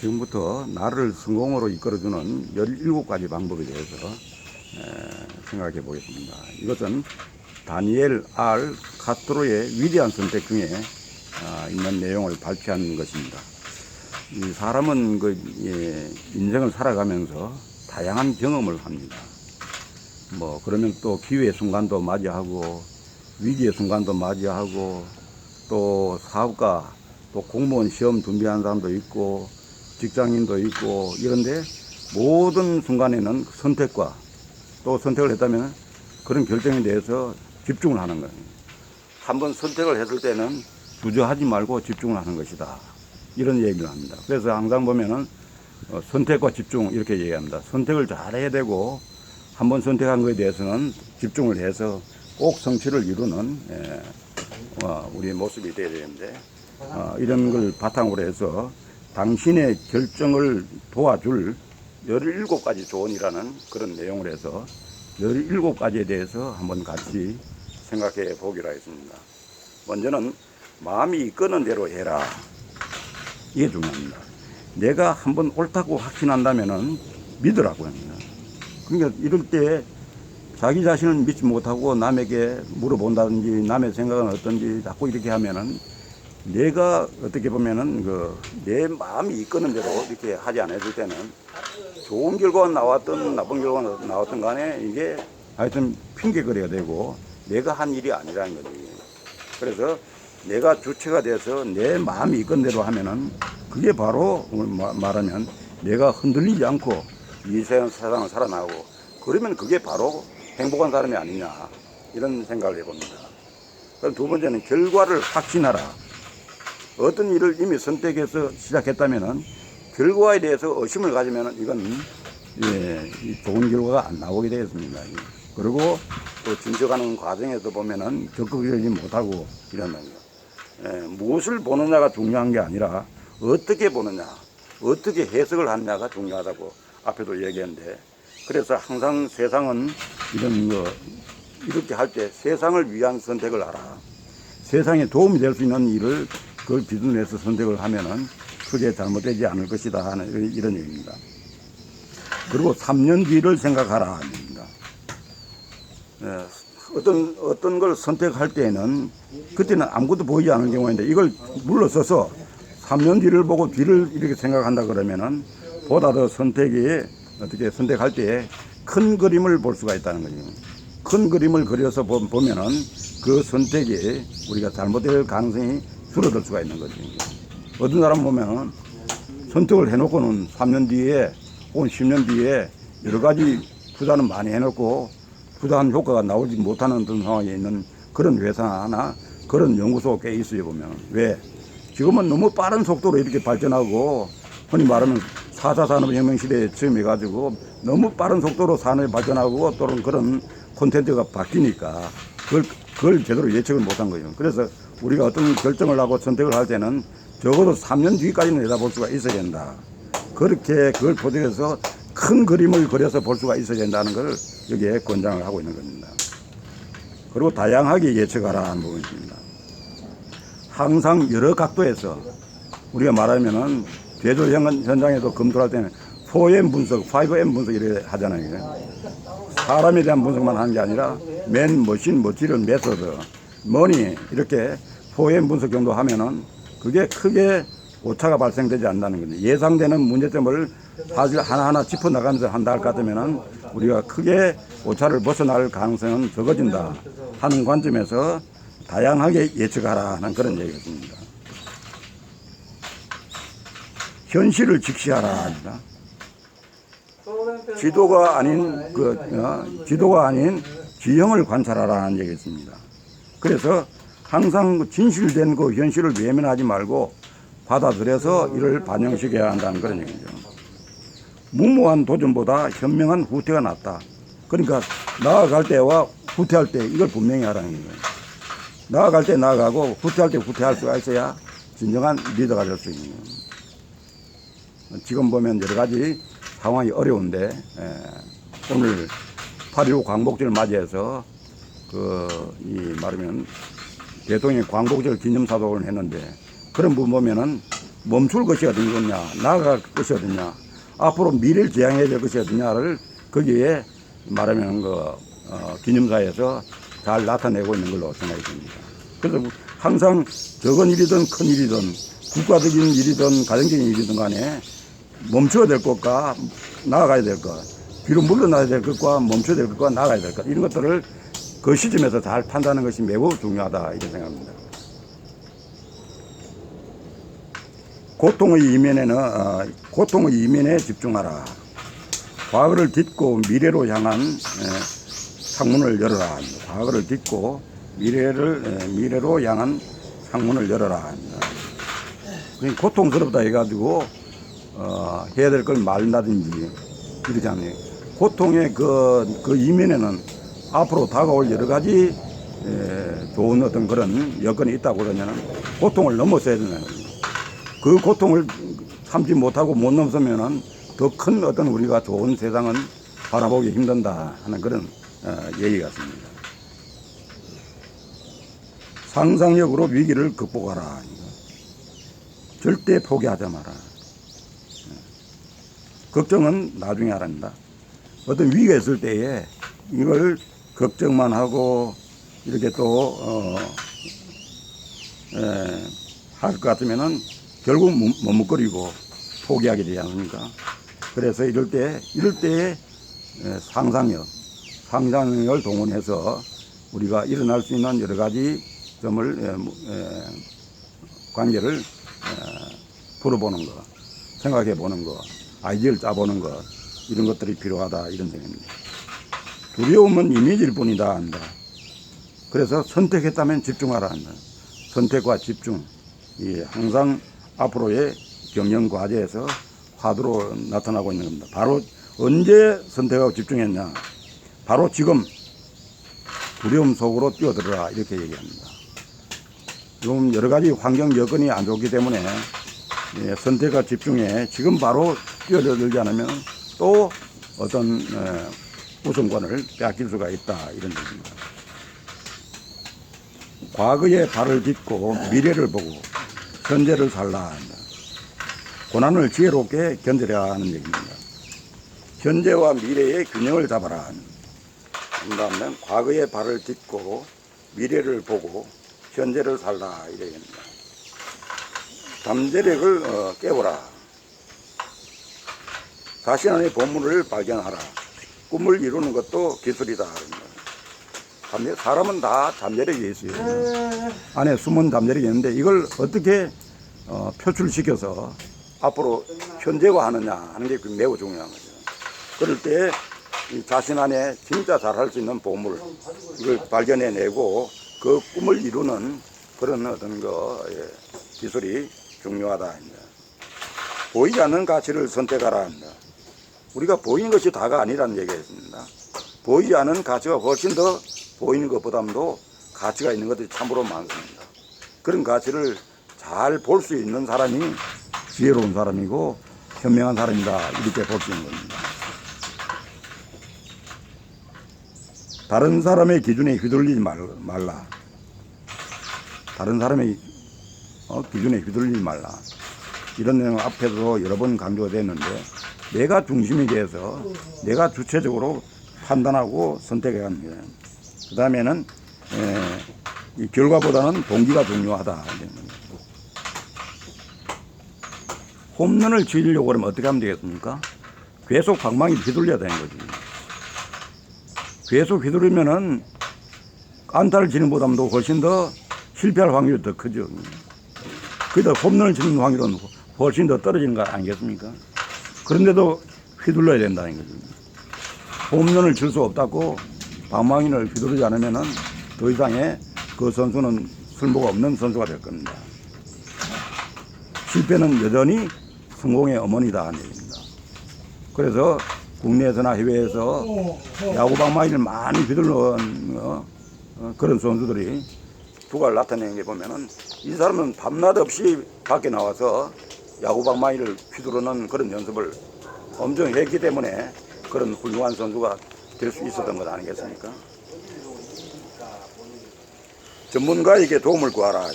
지금부터 나를 성공으로 이끌어주는 17가지 방법에 대해서 생각해 보겠습니다. 이것은 다니엘 R. 카스트로의 위대한 선택 중에 있는 내용을 발표한 것입니다. 이 사람은 인생을 살아가면서 다양한 경험을 합니다. 그러면 또 기회의 순간도 맞이하고 위기의 순간도 맞이하고 또 사업가 또 공무원 시험 준비하는 사람도 있고 직장인도 있고 이런데 모든 순간에는 선택과 또 선택을 했다면 그런 결정에 대해서 집중을 하는 거예요. 한번 선택을 했을 때는 주저하지 말고 집중을 하는 것이다. 이런 얘기를 합니다. 그래서 항상 보면은 선택과 집중 이렇게 얘기합니다. 선택을 잘 해야 되고 한번 선택한 것에 대해서는 집중을 해서 꼭 성취를 이루는 우리의 모습이 되어야 되는데 이런 걸 바탕으로 해서 당신의 결정을 도와줄 17가지 조언이라는 그런 내용을 해서 17가지에 대해서 한번 같이 생각해 보기로 하겠습니다. 먼저는 마음이 이끄는 대로 해라. 이게 중요합니다. 내가 한번 옳다고 확신한다면은 믿으라고 합니다. 그러니까 이럴 때 자기 자신을 믿지 못하고 남에게 물어본다든지 남의 생각은 어떤지 자꾸 이렇게 하면은 내가 어떻게 보면은 내 마음이 이끄는 대로 이렇게 하지 않았을 때는 좋은 결과가 나왔든 나쁜 결과가 나왔든 간에 이게 하여튼 핑계거리가 되고 내가 한 일이 아니라는 거지. 그래서 내가 주체가 돼서 내 마음이 이끄는 대로 하면은 그게 바로 말하면 내가 흔들리지 않고 이 세상을 살아나고 그러면 그게 바로 행복한 사람이 아니냐 이런 생각을 해봅니다. 그럼 두 번째는 결과를 확신하라. 어떤 일을 이미 선택해서 시작했다면은 결과에 대해서 의심을 가지면은 이건 좋은 결과가 안 나오게 되겠습니다. 그리고 또 진척하는 과정에서 보면은 적극적이지 못하고 이런다는 거. 무엇을 보느냐가 중요한 게 아니라 어떻게 보느냐, 어떻게 해석을 하느냐가 중요하다고 앞에도 얘기했는데, 그래서 항상 세상은 이렇게 할 때 세상을 위한 선택을 하라. 세상에 도움이 될 수 있는 일을 그걸 기준으로 해서 선택을 하면은 크게 잘못되지 않을 것이다 하는 이런 얘기입니다. 그리고 3년 뒤를 생각하라 합니다. 어떤 걸 선택할 때에는 그때는 아무것도 보이지 않는 경우인데 이걸 물러서서 3년 뒤를 보고 뒤를 이렇게 생각한다 그러면은 보다 더 어떻게 선택할 때 큰 그림을 볼 수가 있다는 거죠. 큰 그림을 그려서 보면은 그 선택이 우리가 잘못될 가능성이 줄어들 수가 있는 거죠. 어떤 사람 보면은 선택을 해놓고는 3년 뒤에 혹은 10년 뒤에 여러 가지 투자는 많이 해놓고 투자한 효과가 나오지 못하는 그런 상황에 있는 그런 회사나 그런 연구소가 꽤 있어요, 보면. 왜? 지금은 너무 빠른 속도로 이렇게 발전하고, 흔히 말하면 4차 산업혁명 시대에 처음 해가지고 너무 빠른 속도로 산업이 발전하고 또는 그런 콘텐츠가 바뀌니까 그걸 제대로 예측을 못한 거예요. 그래서 우리가 어떤 결정을 하고 선택을 할 때는 적어도 3년 뒤까지는 내다볼 수가 있어야 된다. 그렇게 그걸 포함해서 큰 그림을 그려서 볼 수가 있어야 된다는 걸 여기에 권장을 하고 있는 겁니다. 그리고 다양하게 예측하라 하는 부분이 있습니다. 항상 여러 각도에서 우리가 말하면은 제조 현장에도 검토할 때는 4M 분석, 5M 분석 이렇게 하잖아요. 사람에 대한 분석만 하는 게 아니라 맨, 머신, 머티리얼, 메서드, 머니 이렇게 4M 분석 정도 하면은 그게 크게 오차가 발생되지 않는다는 거죠. 예상되는 문제점을 사실 하나하나 짚어나가면서 한다 할 것 같으면은 우리가 크게 오차를 벗어날 가능성은 적어진다 하는 관점에서 다양하게 예측하라 하는 그런 얘기였습니다. 현실을 직시하라 합니다. 지도가 아닌 지형을 관찰하라는 얘기였습니다. 그래서 항상 진실된 그 현실을 외면하지 말고 받아들여서 이를 반영시켜야 한다는 그런 얘기죠. 무모한 도전보다 현명한 후퇴가 낫다. 그러니까 나아갈 때와 후퇴할 때 이걸 분명히 하라는 거예요. 나아갈 때 나아가고 후퇴할 때 후퇴할 수가 있어야 진정한 리더가 될 수 있는 거예요. 지금 보면 여러 가지 상황이 어려운데 오늘 8.15 광복절을 맞이해서 말하면 대통령이 광복절 기념사독을 했는데 그런 부분 보면은 멈출 것이 어디냐, 나아갈 것이 어디냐, 앞으로 미래를 지향해야 될 것이 어디냐를 거기에 말하면 기념사에서 잘 나타내고 있는 걸로 생각이 듭니다. 그래서 항상 적은 일이든 큰 일이든 국가적인 일이든 가정적인 일이든 간에 멈춰야 될 것과 나아가야 될 것, 뒤로 물러나야 될 것과 멈춰야 될 것과 나아가야 될 것, 이런 것들을 그 시점에서 잘 판단하는 것이 매우 중요하다 이렇게 생각합니다. 고통의 이면에 집중하라. 과거를 딛고 미래로 향한 창문을 열어라. 과거를 딛고 미래로 향한 창문을 열어라. 고통스럽다 해가지고 해야 될 걸 말다든지 이러지 않아요. 고통의 그 이면에는 앞으로 다가올 여러 가지 좋은 어떤 그런 여건이 있다고 그러면은 고통을 넘어서야 되는 거예요. 그 고통을 참지 못하고 못 넘으면은 더 큰 어떤 우리가 좋은 세상은 바라보기 힘든다 하는 그런 얘기 같습니다. 상상력으로 위기를 극복하라. 절대 포기하지 마라. 걱정은 나중에 하란다. 어떤 위기가 있을 때에 이걸 걱정만 하고 이렇게 또 할 것 같으면은 결국 머뭇거리고 포기하게 되지 않습니까? 그래서 이럴 때에 상상력을 동원해서 우리가 일어날 수 있는 여러 가지 점을 관계를 풀어보는 것, 생각해 보는 것, 아이디어를 짜보는 것, 이런 것들이 필요하다 이런 생각입니다. 두려움은 이미지일 뿐이다 한다. 그래서 선택했다면 집중하라 한다. 선택과 집중, 항상 앞으로의 경영 과제에서 화두로 나타나고 있는 겁니다. 바로 언제 선택하고 집중했냐? 바로 지금 두려움 속으로 뛰어들어라 이렇게 얘기합니다. 지금 여러 가지 환경 여건이 안 좋기 때문에 선택과 집중에 지금 바로 뛰어들지 않으면 또 어떤 우선권을 빼앗길 수가 있다 이런 얘기입니다. 과거에 발을 딛고 미래를 보고 현재를 살라 한다. 고난을 지혜롭게 견디라 하는 얘기입니다. 현재와 미래의 균형을 잡아라. 그다음에 과거에 발을 딛고 미래를 보고 현재를 살라 이 얘기입니다. 잠재력을 깨워라. 자신 안의 보물을 발견하라. 꿈을 이루는 것도 기술이다. 사람은 다 잠재력이 있어요. 안에 숨은 잠재력이 있는데 이걸 어떻게 표출시켜서 앞으로 현재화하느냐 하는 게 매우 중요한 거죠. 그럴 때 자신 안에 진짜 잘할 수 있는 보물 이걸 발견해내고 그 꿈을 이루는 그런 어떤 기술이 중요하다. 보이지 않는 가치를 선택하라 한다. 우리가 보이는 것이 다가 아니라는 얘기였습니다. 보이지 않은 가치가 훨씬 더 보이는 것보다도 가치가 있는 것들이 참으로 많습니다. 그런 가치를 잘 볼 수 있는 사람이 지혜로운 사람이고 현명한 사람이다 이렇게 볼 수 있는 겁니다. 다른 사람의 기준에 휘둘리지 말라. 다른 사람의 기준에 휘둘리지 말라. 이런 내용 앞에도 여러 번 강조가 됐는데 내가 중심이 돼서 내가 주체적으로 판단하고 선택해야 합니다. 그 다음에는 이 결과보다는 동기가 중요하다. 홈런을 치려고 그러면 어떻게 하면 되겠습니까? 계속 방망이 휘둘려야 되는 거지. 계속 휘두르면은 안타를 치는 보다도 훨씬 더 실패할 확률이 더 크죠. 그러다 홈런을 치는 확률은 훨씬 더 떨어지는 거 아니겠습니까? 그런데도 휘둘러야 된다는 거죠. 홈런을 칠 수 없다고 방망이를 휘두르지 않으면은 더 이상의 그 선수는 쓸모가 없는 선수가 될 겁니다. 실패는 여전히 성공의 어머니다 하는 얘기입니다. 그래서 국내에서나 해외에서 야구 방망이를 많이 휘둘러온 그런 선수들이 두각을 나타내는 게 보면은 이 사람은 밤낮 없이 밖에 나와서 야구 방망이를 휘두르는 그런 연습을 엄청 했기 때문에 그런 훌륭한 선수가 될 수 있었던 것 아니겠습니까? 전문가에게 도움을 구하라.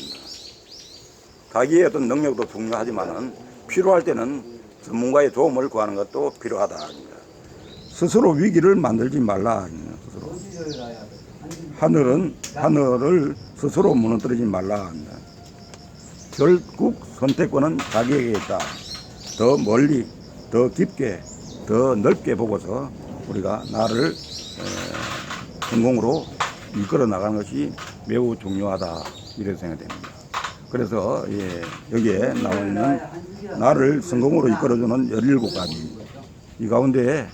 자기의 어떤 능력도 중요하지만은 필요할 때는 전문가의 도움을 구하는 것도 필요하다. 스스로 위기를 만들지 말라. 스스로. 하늘을 스스로 무너뜨리지 말라. 결국 선택권은 자기에게 있다. 더 멀리, 더 깊게, 더 넓게 보고서 우리가 나를 성공으로 이끌어 나가는 것이 매우 중요하다. 이렇게 생각됩니다. 그래서 여기에 나와 있는 나를 성공으로 이끌어주는 17가지 이 가운데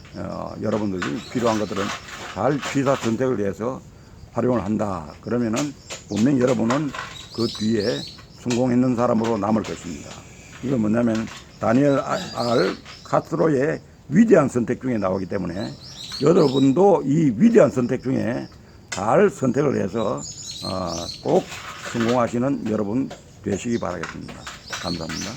여러분들이 필요한 것들은 잘 취사 선택을 해서 활용을 한다. 그러면은 분명히 여러분은 그 뒤에 성공했는 사람으로 남을 것입니다. 이건 뭐냐면 다니엘 R. 카스트로의 위대한 선택 중에 나오기 때문에 여러분도 이 위대한 선택 중에 잘 선택을 해서 꼭 성공하시는 여러분 되시기 바라겠습니다. 감사합니다.